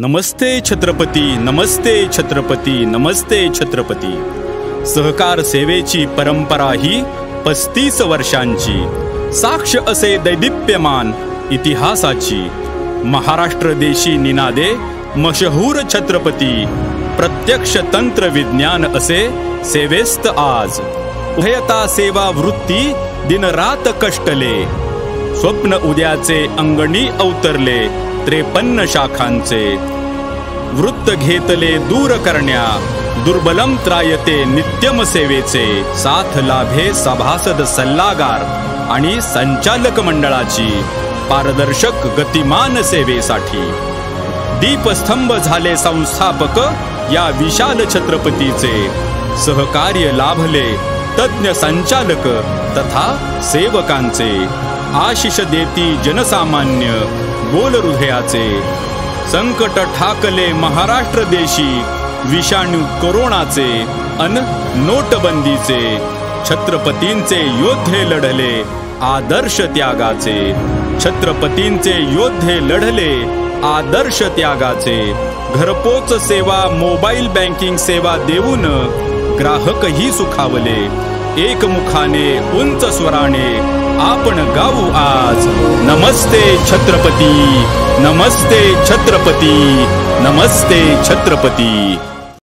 नमस्ते छत्रपती, नमस्ते छत्रपती, नमस्ते छत्रपती। सहकार सेवेची परंपरा ही 35 वर्षांची, साक्ष असे दैदिप्यमान इतिहासाची। महाराष्ट्र देशी निनादे मशहूर छत्रपती, प्रत्यक्ष तंत्र विज्ञान असे सेवेस्त आज। उभयता सेवा वृत्ती दिन रात कष्टले, स्वप्न उद्याचे अंगणी अवतरले 53 शाखांचे। वृत्त घेतले दूर करण्या, दुर्बलम त्रायते नित्यम सेवेचे। साथ लाभे सभासद सल्लागार आणि संचालक मंडळाची, पारदर्शक गतिमान सेवेसाठी। दीपस्तंभ झाले संस्थापक या विशाल छत्रपतीचे। सहकार्य लाभले तज्ञ संचालक तथा सेवकांचे। आशिष देती जनसामान्य बोल हृदयाचे। संकट ठाकले महाराष्ट्र देशी, विषाणू कोरोनाचे अन नोटबंदीचे। छत्रपतींचे योद्धे लढले आदर्श त्यागाचे। छत्रपतींचे योद्धे लढले आदर्श त्यागाचे। घरपोच सेवा मोबाईल बँकिंग सेवा देऊन ग्राहकही सुखावले। एकमुखाने उंच स्वराने आपण गाऊ आज, नमस्ते छत्रपती, नमस्ते छत्रपती, नमस्ते छत्रपती।